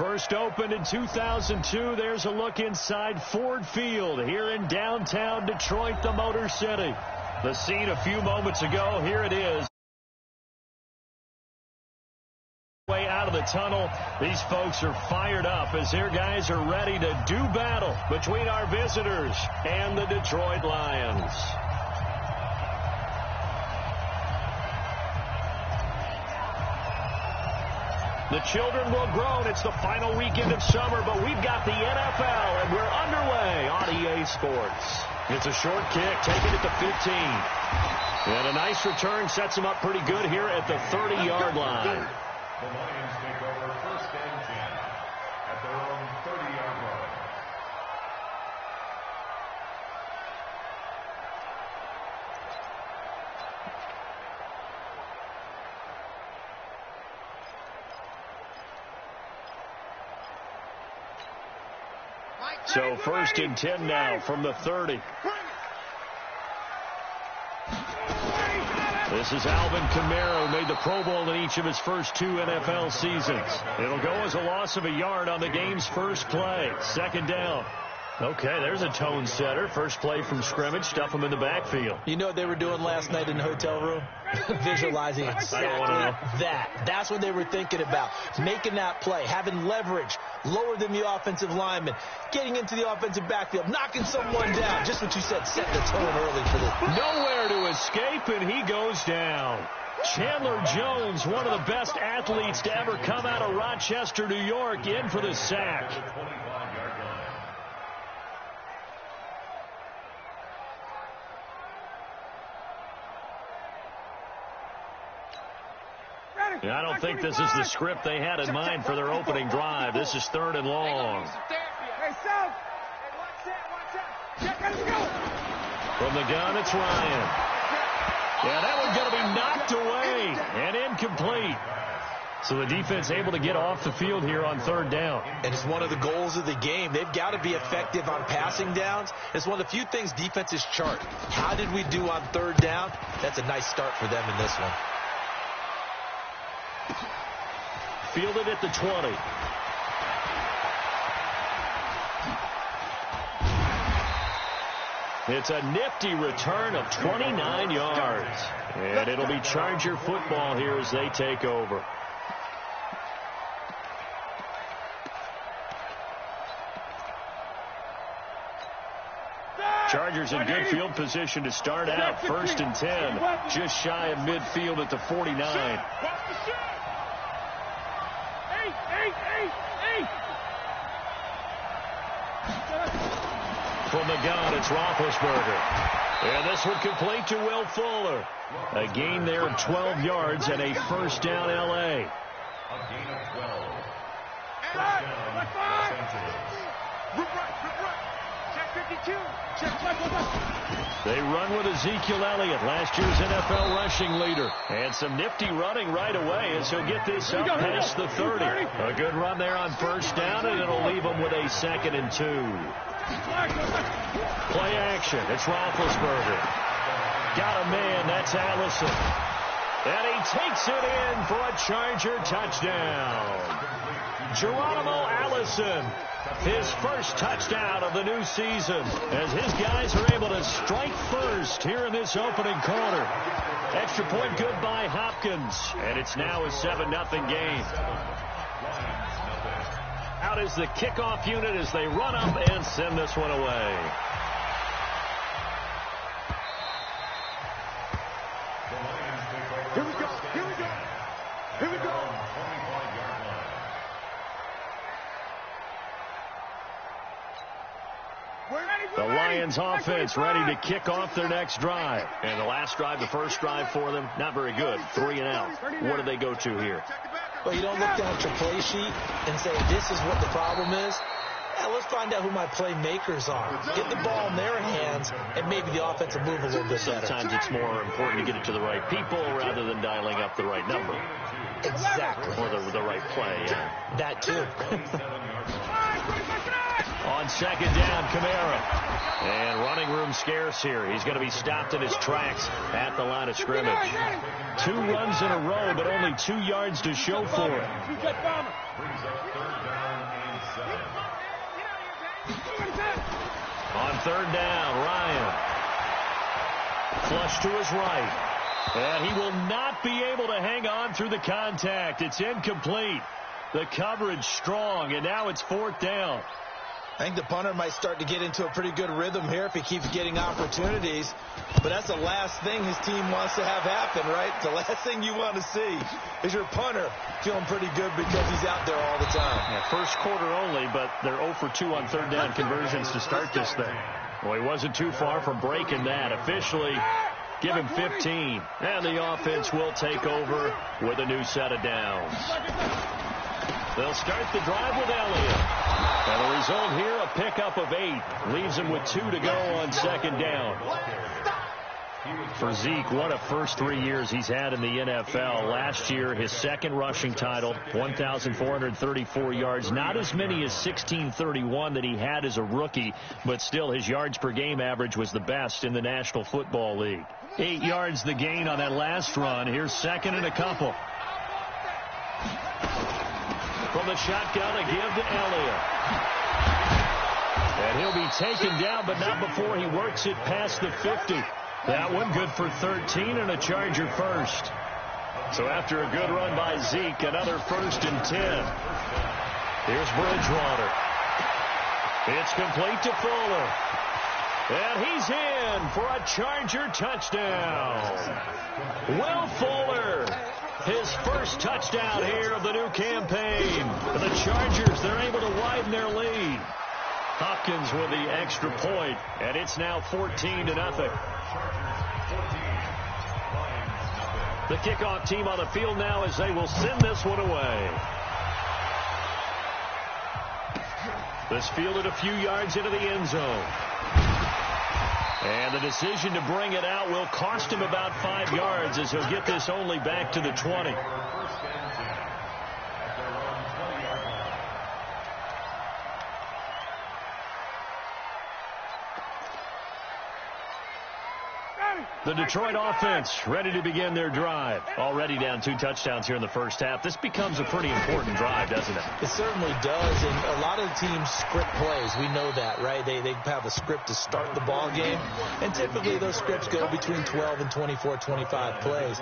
First opened in 2002. There's a look inside Ford Field here in downtown Detroit, the Motor City. The scene a few moments ago. Here it is. Way out of the tunnel. These folks are fired up as their guys are ready to do battle between our visitors and the Detroit Lions. The children will groan. It's the final weekend of summer, but we've got the NFL, and we're underway on EA Sports. It's a short kick, taken at the 15. And a nice return sets them up pretty good here at the 30-yard line. The Lions take over first and 10 at their own 30-yard line. So first and 10 now from the 30. This is Alvin Kamara, who made the Pro Bowl in each of his first 2 NFL seasons. It'll go as a loss of a yard on the game's first play. Second down. Okay, there's a tone setter. First play from scrimmage. Stuff them in the backfield. You know what they were doing last night in the hotel room? Visualizing exactly that. That's what they were thinking about. Making that play, having leverage, lower than the offensive lineman, getting into the offensive backfield, knocking someone down. Just what you said, set the tone early for this. Nowhere to escape, and he goes down. Chandler Jones, one of the best athletes to ever come out of Rochester, New York, in for the sack. I don't think this is the script they had in mind for their opening drive. This is 3rd and long. From the gun, it's Ryan. Yeah, that one's going to be knocked away and incomplete. So the defense able to get off the field here on 3rd down. And it's one of the goals of the game. They've got to be effective on passing downs. It's one of the few things defenses chart. How did we do on 3rd down? That's a nice start for them in this one. Fielded at the 20. It's a nifty return of 29 yards. And it'll be Charger football here as they take over. Chargers in good field position to start out. 1st and 10. Just shy of midfield at the 49. From the gun, it's Roethlisberger. And this one complete to Will Fuller. A gain there of 12 yards and a first down L.A. A gain of 12. First down, They run with Ezekiel Elliott, last year's NFL rushing leader. And some nifty running right away as he'll get this up past the 30. A good run there on first down, and it'll leave him with a 2nd and 2. Play action. It's Roethlisberger. Got a man. That's Allison. And he takes it in for a Charger touchdown. Geronimo Allison, his first touchdown of the new season, as his guys are able to strike first here in this opening quarter. Extra point good by Hopkins, and it's now a 7-0 game. Out is the kickoff unit as they run up and send this one away. Here we go. Here we go. Here we go. The Lions offense ready to kick off their next drive. And the last drive, the first drive for them, not very good. 3 and out. What do they go to here? Well, you don't look down at your play sheet and say, this is what the problem is. Now, let's find out who my playmakers are. Get the ball in their hands, and maybe the offense will move a little bit better. Sometimes it's more important to get it to the right people rather than dialing up the right number. Exactly. Or the right play, yeah. That, too. On On second down, Kamara. And running room scarce here. He's going to be stopped in his tracks at the line of scrimmage. 2 runs in a row, but only 2 yards to show for it. Brings up third down and 7. On third down, Ryan. Flush to his right. And he will not be able to hang on through the contact. It's incomplete. The coverage strong, and now it's 4th down. I think the punter might start to get into a pretty good rhythm here if he keeps getting opportunities. But that's the last thing his team wants to have happen, right? The last thing you want to see is your punter feeling pretty good because he's out there all the time. Yeah, first quarter only, but they're 0 for 2 on third down conversions to start this thing. Well, he wasn't too far from breaking that. Officially, give him 15. And the offense will take over with a new set of downs. They'll start the drive with Elliott. And the result here, a pickup of 8. Leaves him with 2 to go on second down. For Zeke, what a first 3 years he's had in the NFL. Last year, his second rushing title, 1,434 yards. Not as many as 1,631 that he had as a rookie, but still his yards per game average was the best in the National Football League. 8 yards the gain on that last run. Here's second and a couple. From the shotgun, a give to Elliott. And he'll be taken down, but not before he works it past the 50. That one good for 13 and a Charger first. So after a good run by Zeke, another 1st and 10. Here's Bridgewater. It's complete to Fuller. And he's in for a Charger touchdown. Will Fuller, his first touchdown here of the new campaign. The Chargers, they're able to widen their lead. Hopkins with the extra point, and it's now 14-0. The kickoff team on the field now as they will send this one away. This fielded a few yards into the end zone. And the decision to bring it out will cost him about 5 yards as he'll get this only back to the 20. The Detroit offense ready to begin their drive. Already down 2 touchdowns here in the first half. This becomes a pretty important drive, doesn't it? It certainly does, and a lot of the teams script plays. We know that, right? They have a script to start the ball game, and typically those scripts go between 12 and 24, 25 plays.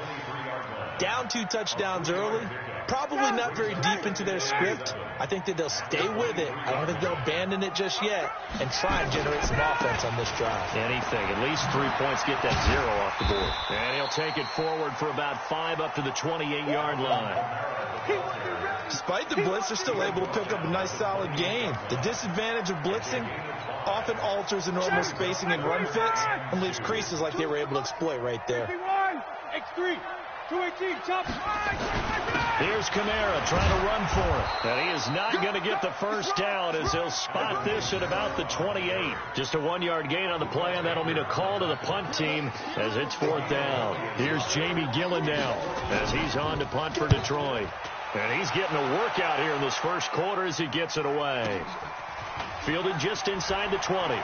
Down 2 touchdowns early, probably not very deep into their script. I think that they'll stay with it. I don't think they'll abandon it just yet and try and generate some offense on this drive. Anything. At least 3 points, get that 0 off the board. And he'll take it forward for about 5 up to the 28-yard line. Despite the blitz, they're still able to pick up a nice solid gain. The disadvantage of blitzing often alters the normal spacing and run fits and leaves creases like they were able to exploit right there. X3. 218, chop. Here's Kamara trying to run for it. And he is not going to get the first down as he'll spot this at about the 28. Just a 1-yard gain on the play, and that'll mean a call to the punt team as it's 4th down. Here's Jamie Gillen now as he's on to punt for Detroit. And he's getting a workout here in this first quarter as he gets it away. Fielded just inside the 20.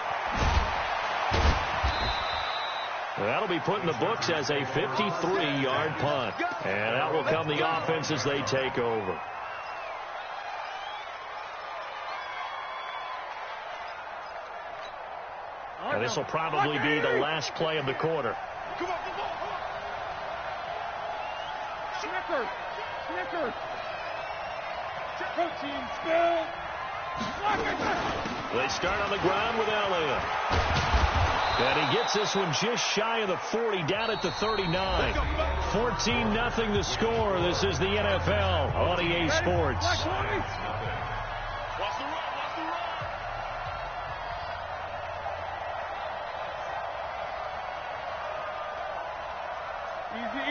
That'll be put in the books as a 53-yard punt. And that will come the offense as they take over. And this will probably be the last play of the quarter. Snicker. Protein spill. They start on the ground with Elliott. And he gets this one just shy of the 40, down at the 39. 14-0 the score. This is the NFL on EA Sports.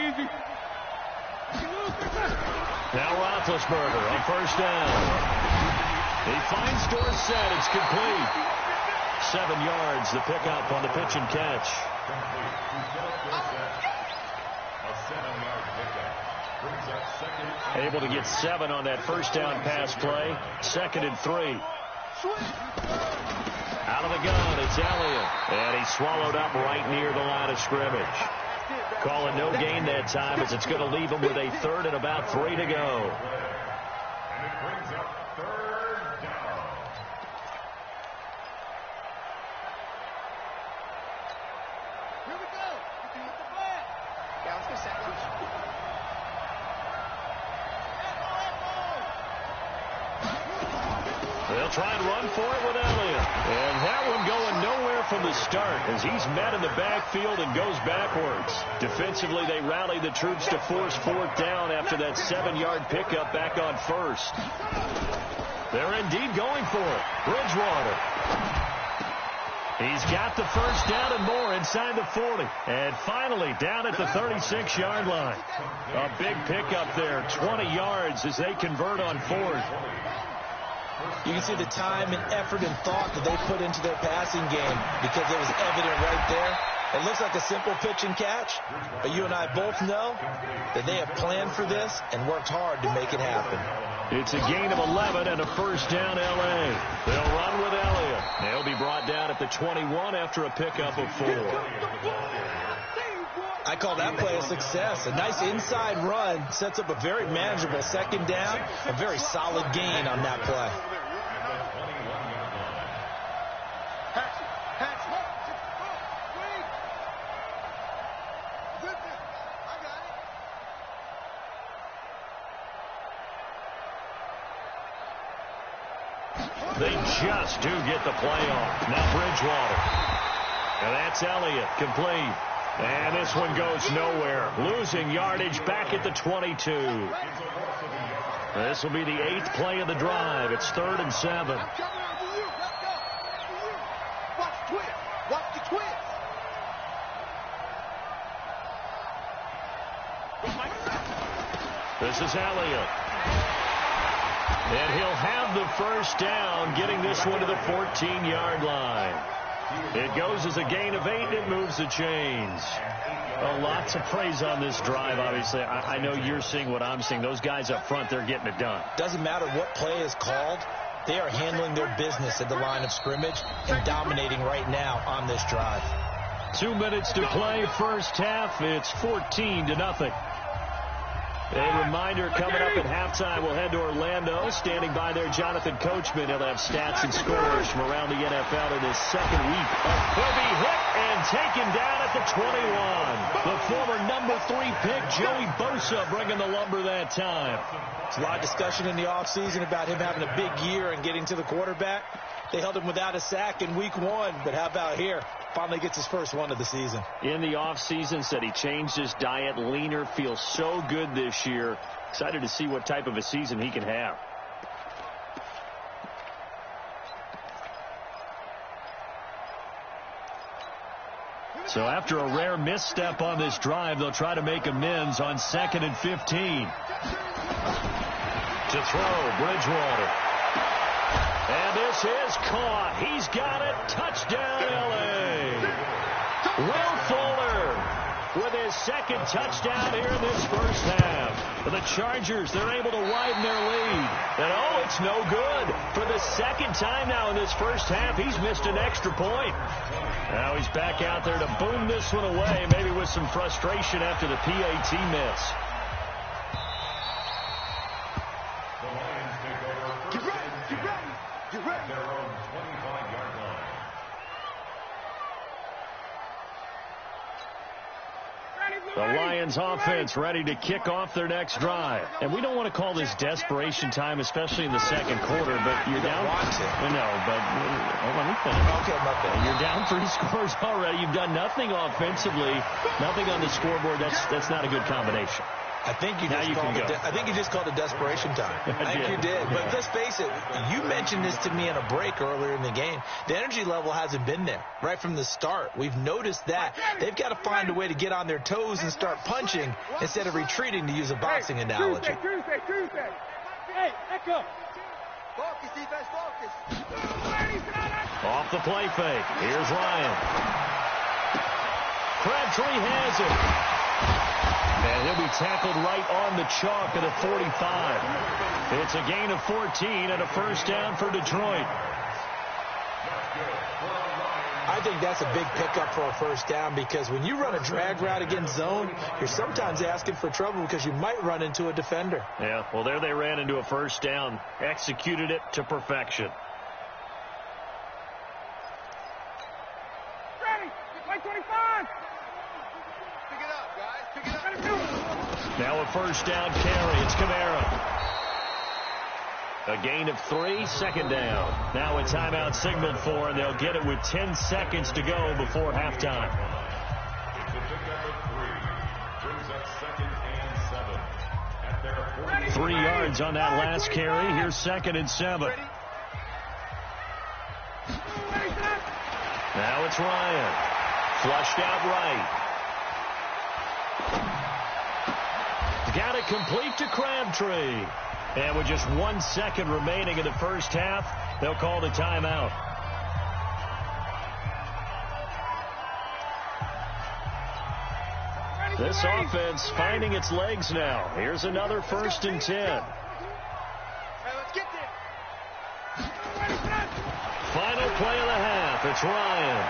Easy. Now Roethlisberger on first down. He finds Dorsett. It's complete. 7 yards, the pickup on the pitch and catch. Able to get 7 on that first down pass play. 2nd and 3. Out of the gun, it's Elliott. And he swallowed up right near the line of scrimmage. Call it no gain that time, as it's going to leave him with a third and about 3 to go. And it brings up third down. Here we go. With the flag. Yeah, let's go sandwich. They'll try and run for it with Elliott. And that one going nowhere from the start, as he's met in the backfield and goes backwards. Defensively, they rally the troops to force fourth down after that 7-yard pickup back on first. They're indeed going for it. Bridgewater. He's got the first down and more inside the 40. And finally down at the 36-yard line. A big pickup there, 20 yards as they convert on fourth. You can see the time and effort and thought that they put into their passing game, because it was evident right there. It looks like a simple pitch and catch, but you and I both know that they have planned for this and worked hard to make it happen. It's a gain of 11 and a first down, L.A. They'll run with Elliott. They'll be brought down at the 21 after a pickup of 4. I call that play a success. A nice inside run sets up a very manageable second down, a very solid gain on that play. They just do get the play off. Now Bridgewater. And that's Elliott, complete. And this one goes nowhere. Losing yardage back at the 22. This will be the 8th play of the drive. It's 3rd and 7. Watch twist. Watch the twist. This is Elliott. And he'll have the first down, getting this one to the 14-yard line. It goes as a gain of 8, and it moves the chains. Well, lots of praise on this drive, obviously. I know you're seeing what I'm seeing. Those guys up front, they're getting it done. Doesn't matter what play is called. They are handling their business at the line of scrimmage and dominating right now on this drive. 2 minutes to play, first half. It's 14-0. A reminder, coming up at halftime, we'll head to Orlando. Standing by there, Jonathan Coachman. He'll have stats and scores from around the NFL in his second week. He'll be hit and taken down at the 21. The former number 3 pick, Joey Bosa, bringing the lumber that time. There's a lot of discussion in the offseason about him having a big year and getting to the quarterback. They held him without a sack in week 1, but how about here? Finally gets his first one of the season. In the offseason, said he changed his diet, leaner, feels so good this year. Excited to see what type of a season he can have. So after a rare misstep on this drive, they'll try to make amends on 2nd and 15. To throw, Bridgewater. And this is caught. He's got it. Touchdown, L.A. Will Fuller with his second touchdown here in this first half. For the Chargers, they're able to widen their lead. And, oh, it's no good. For the second time now in this first half, he's missed an extra point. Now he's back out there to boom this one away, maybe with some frustration after the PAT miss. The Lions offense ready to kick off their next drive. And we don't want to call this desperation time, especially in the second quarter, but you're down. No, but let me finish. Okay, my bad. You're down 3 scores already. You've done nothing offensively, nothing on the scoreboard. That's not a good combination. I think you just called it desperation time. I think you did. But let's face it, you mentioned this to me in a break earlier in the game. The energy level hasn't been there right from the start. We've noticed that. They've got to find a way to get on their toes and start punching instead of retreating, to use a boxing analogy. Tuesday. Hey, echo. Focus, defense, focus. Off the play fake. Here's Ryan. Crabtree has it. And he'll be tackled right on the chalk at the 45. It's a gain of 14 and a first down for Detroit. I think that's a big pickup for a first down because when you run a drag route against zone, you're sometimes asking for trouble because you might run into a defender. Yeah, well, there they ran into a first down, executed it to perfection. Ready. Play 25. Pick it up, guys. Pick it up. Now a first down carry. It's Kamara. A gain of 3, second down. Now a timeout signaled for, and they'll get it with 10 seconds to go before halftime. It's a pickup of 3. Brings up 2nd and 7. At their 3 yards on that last carry. Here's 2nd and 7. Now it's Ryan. Flushed out right. Got it complete to Crabtree. And with just 1 second remaining in the first half, they'll call the timeout. This offense finding its legs now. Here's another 1st and 10. Hey, let's get there. Final play of the half. It's Ryan.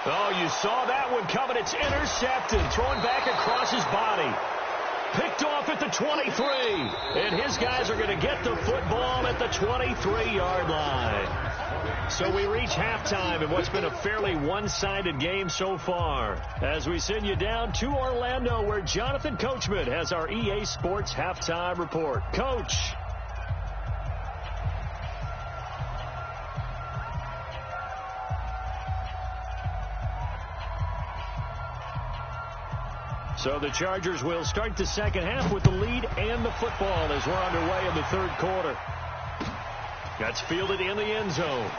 Oh, you saw that one coming. It's intercepted. Thrown back across his body. Picked off at the 23. And his guys are going to get the football at the 23-yard line. So we reach halftime in what's been a fairly one-sided game so far. As we send you down to Orlando, where Jonathan Coachman has our EA Sports halftime report. Coach. So the Chargers will start the second half with the lead and the football as we're underway in the third quarter. That's fielded in the end zone.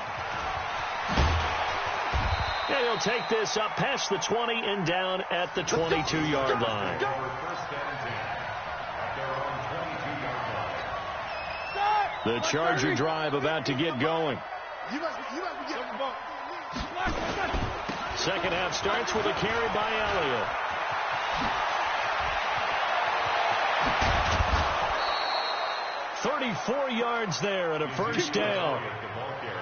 And he'll take this up past the 20 and down at the 22-yard line. The Charger drive about to get going. Second half starts with a carry by Elliott. "34 yards there and a first down."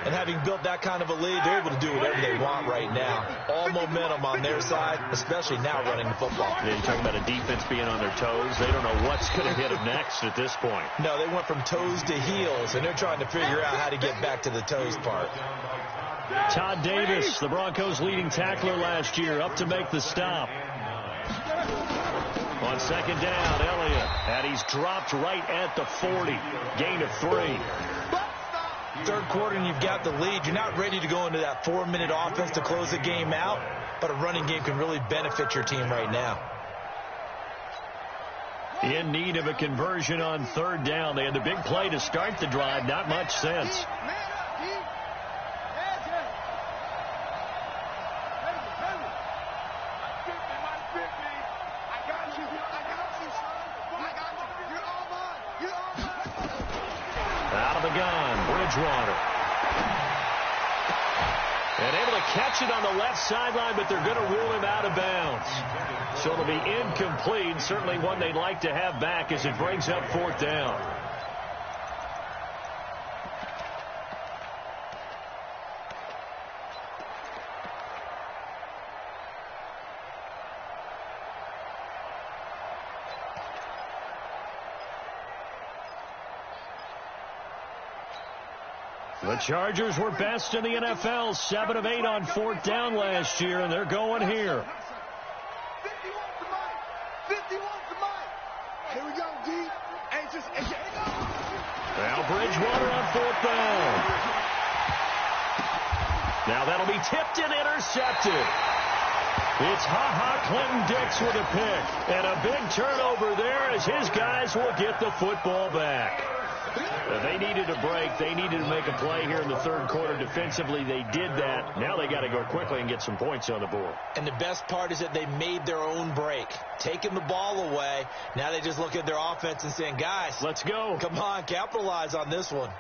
And having built that kind of a lead, they're able to do whatever they want right now. All momentum on their side, especially now running the football. Yeah, you're talking about a defense being on their toes. They don't know what's going to hit them next at this point. No, they went from toes to heels, and they're trying to figure out how to get back to the toes part. Todd Davis, the Broncos' leading tackler last year, up to make the stop. On second down, Elliott, and he's dropped right at the 40. Gain of 3. Third quarter, and you've got the lead. You're not ready to go into that 4-minute offense to close the game out, but a running game can really benefit your team right now. In need of a conversion on third down. They had the big play to start the drive. Not much sense. Out of the gun, Bridgewater. And able to catch it on the left sideline, but they're going to rule him out of bounds. So it'll be incomplete. Certainly one they'd like to have back as it brings up fourth down. The Chargers were best in the NFL, 7 of 8 on fourth down last year, and they're going here. 51 to Mike. Here we go, D. Now Bridgewater on fourth down. Now that'll be tipped and intercepted. It's Clinton Dix with a pick. And a big turnover there as his guys will get the football back. They needed a break. They needed to make a play here in the third quarter defensively. They did that. Now they got to go quickly and get some points on the board. And the best part is that they made their own break, taking the ball away. Now they just look at their offense and saying, guys, let's go. Come on, capitalize on this one.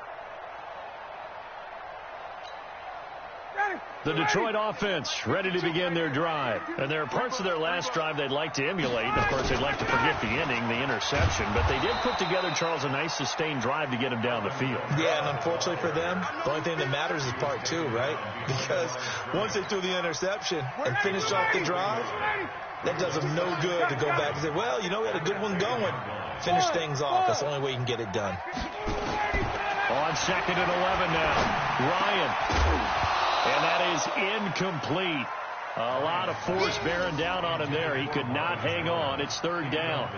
The Detroit offense ready to begin their drive. And there are parts of their last drive they'd like to emulate. Of course, they'd like to forget the ending, the interception. But they did put together, Charles, a nice sustained drive to get him down the field. Yeah, and unfortunately for them, the only thing that matters is part two, right? Because once they threw the interception and finished off the drive, that does them no good to go back and say, well, you know, we had a good one going. Finish things off. That's the only way you can get it done. On 2nd and 11 now, Ryan. And that is incomplete. A lot of force bearing down on him there. He could not hang on. It's 3rd down.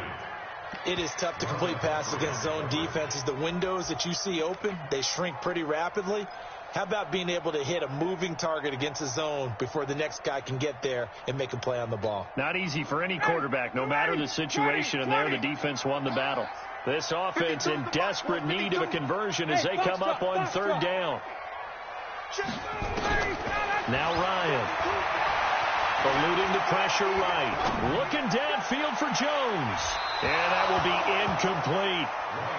It is tough to complete passes against zone defenses. The windows that you see open, they shrink pretty rapidly. How about being able to hit a moving target against a zone before the next guy can get there and make a play on the ball? Not easy for any quarterback, no matter the situation. And there, the defense won the battle. This offense in desperate need of a conversion as they come up on 3rd down. Now Ryan. Eluding the pressure right. Looking downfield for Jones. And that will be incomplete.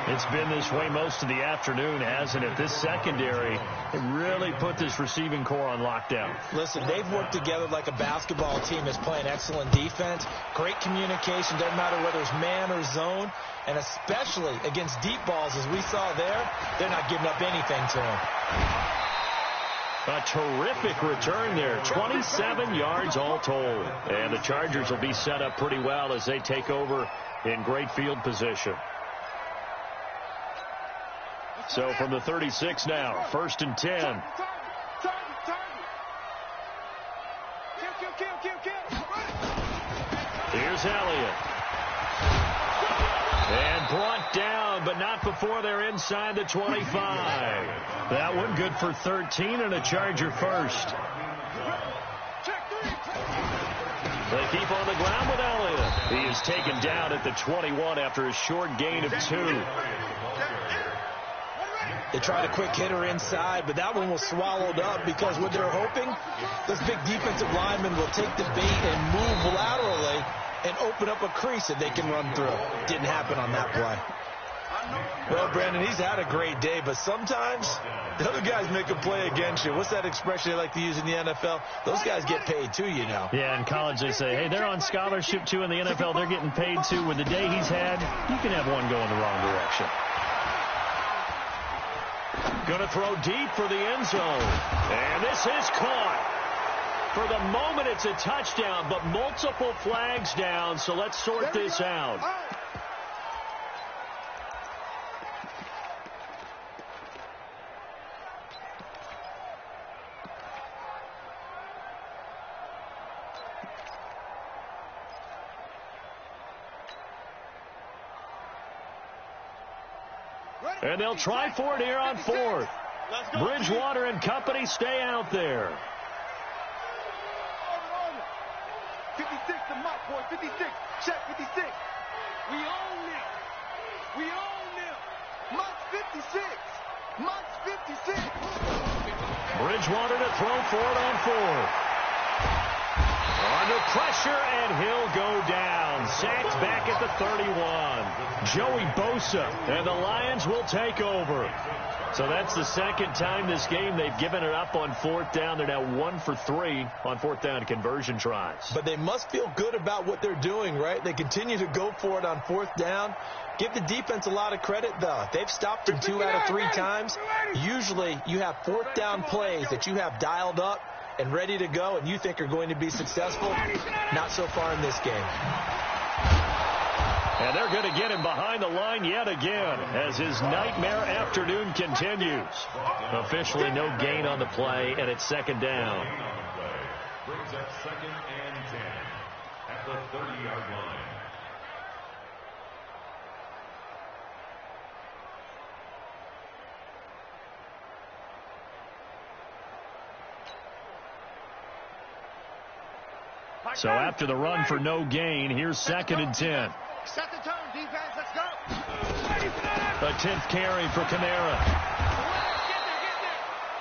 It's been this way most of the afternoon, hasn't it? This secondary really put this receiving core on lockdown. Listen, they've worked together like a basketball team that's playing excellent defense. Great communication. Doesn't matter whether it's man or zone. And especially against deep balls, as we saw there, they're not giving up anything to them. A terrific return there. 27 yards all told. And the Chargers will be set up pretty well as they take over in great field position. So from the 36 now, 1st and 10. Here's Elliott. And brought down, but not before they're inside the 25. That one good for 13 and a Charger first. They keep on the ground with Elliott. He is taken down at the 21 after a short gain of 2. They tried a quick hitter inside, but that one was swallowed up because what they're hoping, this big defensive lineman will take the bait and move laterally and open up a crease that they can run through. Didn't happen on that play. Well, Brandon, he's had a great day, but sometimes the other guys make a play against you. What's that expression they like to use in the NFL? Those guys get paid too, you know. Yeah, in college they say, hey, they're on scholarship too. In the NFL, they're getting paid too. With the day he's had, you can have one going the wrong direction. Going to throw deep for the end zone. And this is caught. For the moment, it's a touchdown, but multiple flags down, so let's sort this out. And they'll try for it here on 4th. Bridgewater and company stay out there. 56 to Mott, boy. 56. Check 56. We own them. We own them. Mott's 56. Mott's 56. Bridgewater to throw for it on 4th. Under pressure, and he'll go down. Sacked back at the 31. Joey Bosa, and the Lions will take over. So that's the second time this game they've given it up on 4th down. They're now 1 for 3 on 4th down conversion tries. But they must feel good about what they're doing, right? They continue to go for it on 4th down. Give the defense a lot of credit, though. They've stopped them 2 out of 3 times. Usually you have 4th down plays that you have dialed up and ready to go and you think are going to be successful. Not so far in this game. And they're going to get him behind the line yet again as his nightmare afternoon continues. Officially no gain on the play, and it's 2nd down. Brings up 2nd and 10 at the 30-yard line. So after the run for no gain, here's 2nd and 10. Set the tone, defense. Let's go. A 10th carry for Kamara.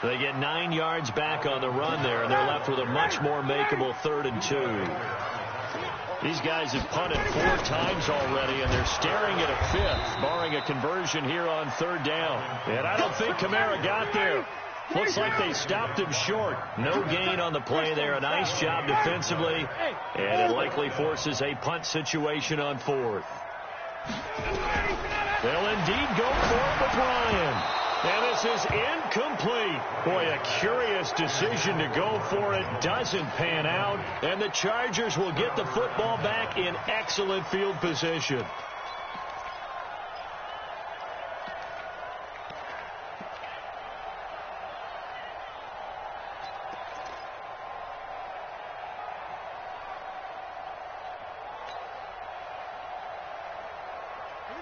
They get 9 yards back on the run there, and they're left with a much more makeable 3rd and 2. These guys have punted 4 times already, and they're staring at a 5th, barring a conversion here on 3rd down. And I don't think Kamara got there. Looks like they stopped him short. No gain on the play there. A nice job defensively. And it likely forces a punt situation on fourth. They'll indeed go for it with Ryan. And this is incomplete. Boy, a curious decision to go for it. Doesn't pan out. And the Chargers will get the football back in excellent field position.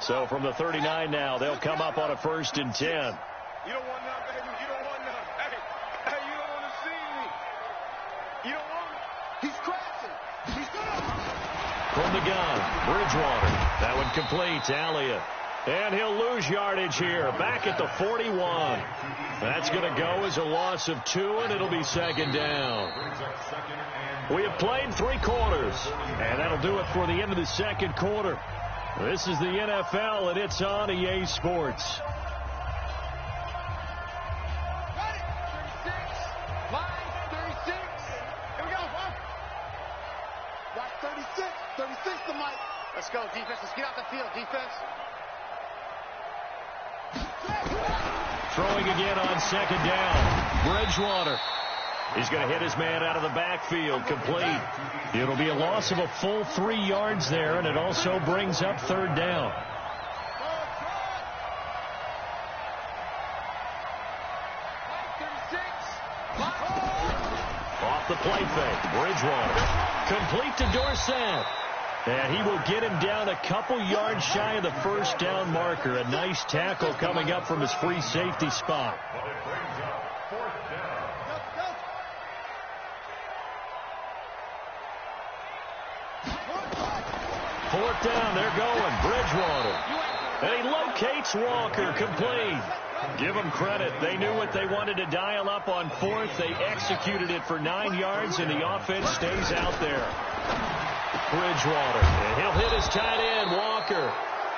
So from the 39 now, they'll come up on a 1st and 10. You don't want none, baby. You don't want none. Hey, you don't want to see me. You don't want me. He's crashing. He's gone. From the gun, Bridgewater. That one complete to Elliott. And he'll lose yardage here. Back at the 41. That's going to go as a loss of 2, and it'll be 2nd down. We have played 3 quarters. And that'll do it for the end of the 2nd quarter. This is the NFL, and it's on EA Sports. Got it. 36. Line 36. Here we go. Watch 36. 36 to Mike. Let's go, defense. Let's get out the field, defense. Throwing again on 2nd down. Bridgewater. He's going to hit his man out of the backfield. Complete. It'll be a loss of a full 3 yards there, and it also brings up 3rd down. Off the play fake. Bridgewater. Complete to Dorsett. And he will get him down a couple yards shy of the 1st down marker. A nice tackle coming up from his free safety spot. 4th down, they're going. Bridgewater. And he locates Walker. Complete. Give them credit. They knew what they wanted to dial up on 4th. They executed it for 9 yards, and the offense stays out there. Bridgewater. And he'll hit his tight end, Walker.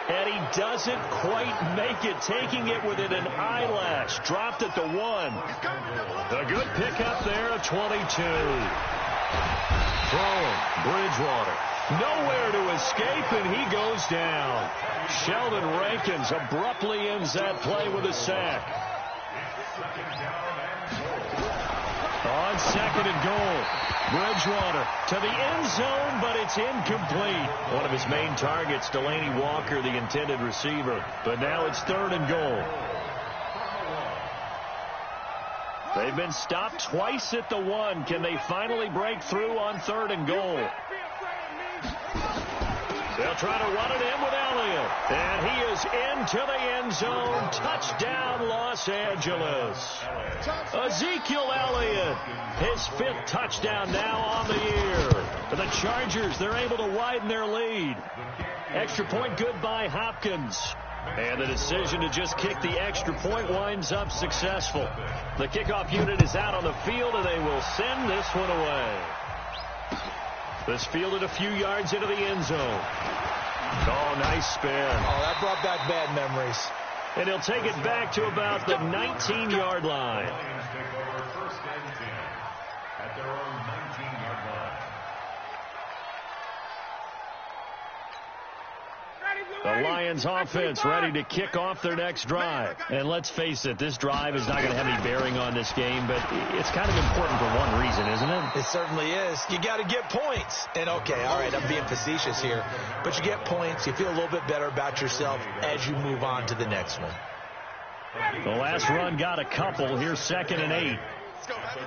And he doesn't quite make it, taking it within an eyelash. Dropped at the 1. A good pickup there of 22. Throwing. Bridgewater. Nowhere to escape, and he goes down. Sheldon Rankins abruptly ends that play with a sack. On 2nd and goal, Bridgewater to the end zone, but it's incomplete. One of his main targets, Delaney Walker, the intended receiver. But now it's 3rd and goal. They've been stopped twice at the 1. Can they finally break through on 3rd and goal? They'll try to run it in with Elliott. And he is into the end zone. Touchdown, Los Angeles. Ezekiel Elliott, his 5th touchdown now on the year. For the Chargers, they're able to widen their lead. Extra point good by Hopkins. And the decision to just kick the extra point winds up successful. The kickoff unit is out on the field, and they will send this one away. This fielded a few yards into the end zone. Oh, nice spin. Oh, that brought back bad memories. And he'll take it back to about the 19-yard line. At their own 19-yard line. The Lions offense ready to kick off their next drive. And let's face it, this drive is not going to have any bearing on this game, but it's kind of important for one reason, isn't it? It certainly is. You got to get points. And, okay, all right, I'm being facetious here. But you get points, you feel a little bit better about yourself as you move on to the next one. The last run got a couple. Here's 2nd and 8. Let's go, Heavy.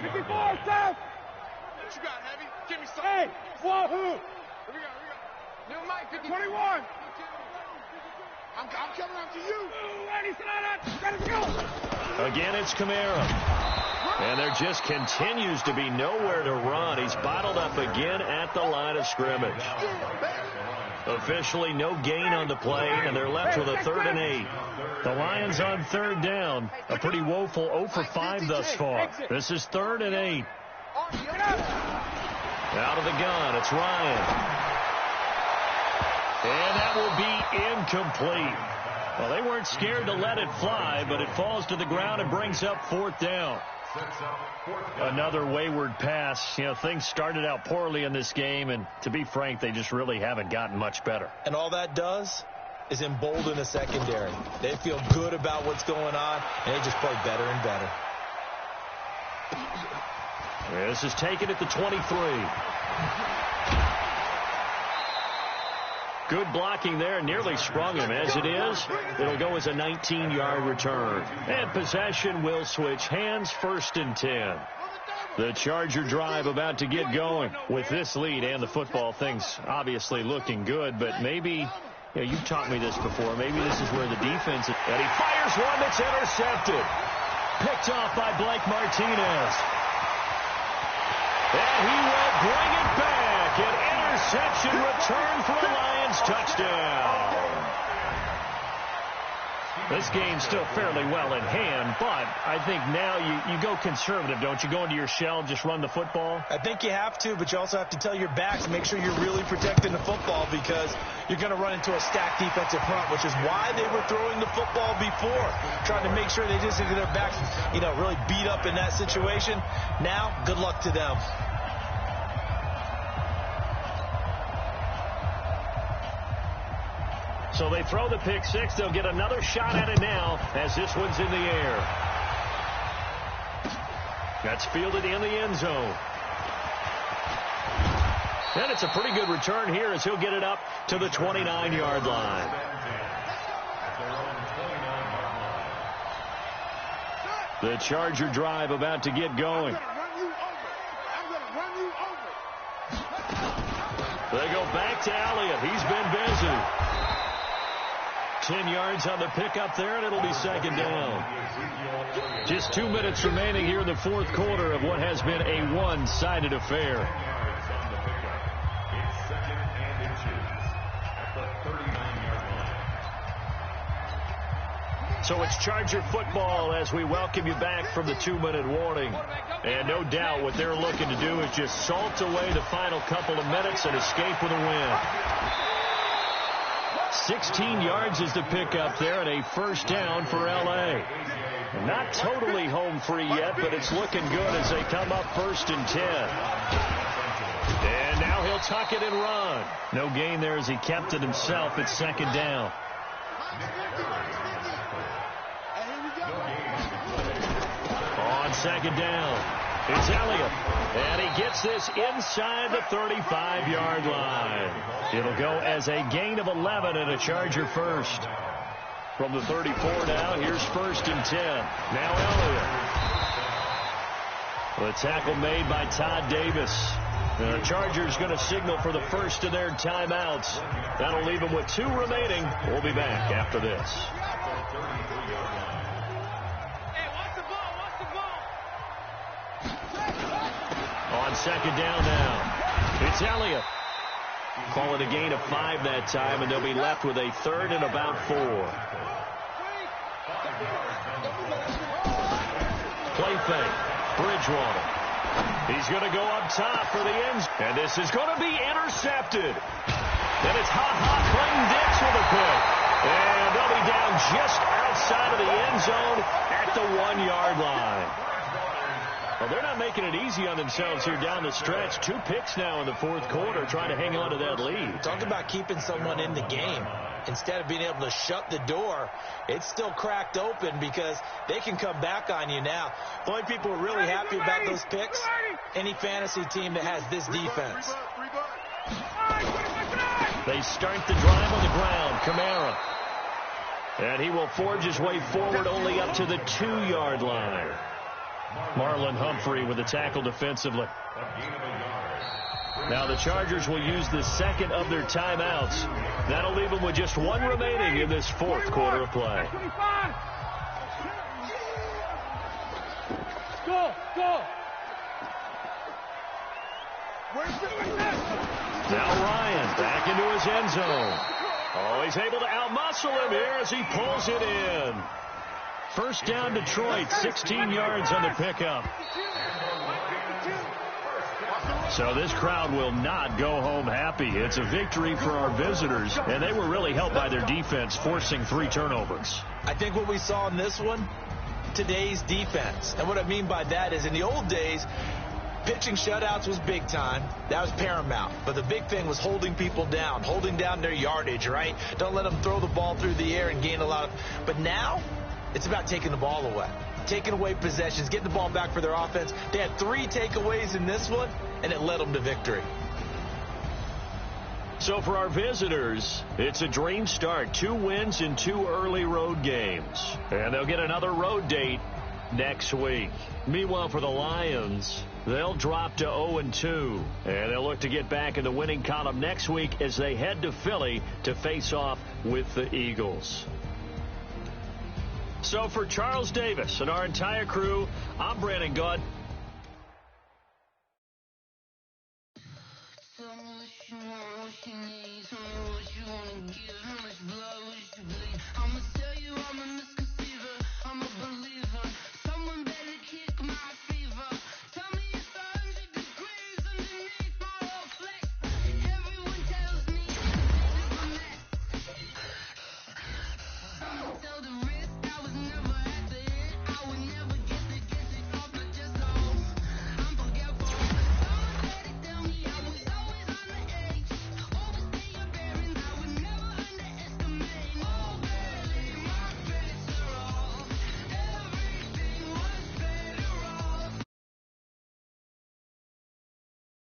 54, Seth. What you got, Heavy? Give me something. Hey, Wahoo. Here we go. New Mike, 50. 21. I'm coming after you. Let's go. Again, it's Kamara. And there just continues to be nowhere to run. He's bottled up again at the line of scrimmage. Officially no gain on the play, and they're left with a 3rd and 8. The Lions on 3rd down. A pretty woeful 0 for 5 thus far. This is 3rd and 8. Out of the gun, it's Ryan. And that will be incomplete. Well, they weren't scared to let it fly, but it falls to the ground and brings up 4th down. Another wayward pass. You know, things started out poorly in this game, and to be frank, they just really haven't gotten much better. And all that does is embolden the secondary. They feel good about what's going on, and they just play better and better. This is taken at the 23. Good blocking there. Nearly sprung him. As it is, it'll go as a 19-yard return. And possession will switch hands. 1st and 10. The Charger drive about to get going. With this lead and the football, things obviously looking good. But maybe, you know, you've taught me this before. Maybe this is where the defense... And he fires one that's intercepted. Picked off by Blake Martinez. And he will bring it back. An interception return for a Lions touchdown. This game's still fairly well in hand, but I think now you go conservative, don't you? Go into your shell, just run the football? I think you have to, but you also have to tell your backs, make sure you're really protecting the football, because you're going to run into a stacked defensive front, which is why they were throwing the football before, trying to make sure they just get their backs, you know, really beat up in that situation. Now, good luck to them. So they throw the pick six. They'll get another shot at it now as this one's in the air. That's fielded in the end zone. And it's a pretty good return here as he'll get it up to the 29-yard line. The Charger drive about to get going. They go back to Elliott. He's been busy. 10 yards on the pickup there, and it'll be 2nd down. Just 2 minutes remaining here in the 4th quarter of what has been a one-sided affair. It's 2nd and inches at the 39-yard line. So it's Charger football as we welcome you back from the 2-minute warning. And no doubt what they're looking to do is just salt away the final couple of minutes and escape with a win. 16 yards is the pickup there, and a 1st down for L.A. Not totally home free yet, but it's looking good as they come up 1st and 10. And now he'll tuck it and run. No gain there as he kept it himself at 2nd down. On 2nd down, it's Elliott. And he gets this inside the 35-yard line. It'll go as a gain of 11 and a Charger 1st. From the 34 now, here's 1st and 10. Now Elliott. The tackle made by Todd Davis. The Chargers going to signal for the first of their timeouts. That'll leave them with 2 remaining. We'll be back after this. On 2nd down now, it's Elliott. Call it a gain of 5 that time, and they'll be left with a 3rd and about 4. Play fake. Bridgewater. He's going to go up top for the end. And this is going to be intercepted. And it's hot Clayton Dix with a pick. And they'll be down just outside of the end zone at the 1-yard line. Well, they're not making it easy on themselves here down the stretch. 2 picks now in the 4th quarter, trying to hang on to that lead. Talk about keeping someone in the game. Instead of being able to shut the door, it's still cracked open because they can come back on you now. The only people who are really happy about those picks, any fantasy team that has this defense. They start the drive on the ground. Kamara. And he will forge his way forward only up to the 2-yard line. Marlon Humphrey with the tackle defensively. Now the Chargers will use the 2nd of their timeouts. That'll leave them with just 1 remaining in this 4th quarter of play. Go! Now Ryan back into his end zone. Oh, he's able to outmuscle him here as he pulls it in. 1st down Detroit, 16 yards on the pickup. So this crowd will not go home happy. It's a victory for our visitors, and they were really helped by their defense, forcing 3 turnovers. I think what we saw in this one, today's defense. And what I mean by that is in the old days, pitching shutouts was big time. That was paramount. But the big thing was holding people down, holding down their yardage, right? Don't let them throw the ball through the air and gain a lot of... But now, it's about taking the ball away. Taking away possessions, getting the ball back for their offense. They had 3 takeaways in this one, and it led them to victory. So for our visitors, it's a dream start. 2 wins in 2 early road games. And they'll get another road date next week. Meanwhile, for the Lions, they'll drop to 0-2. And they'll look to get back in the winning column next week as they head to Philly to face off with the Eagles. So for Charles Davis and our entire crew, I'm Brandon Gaunt.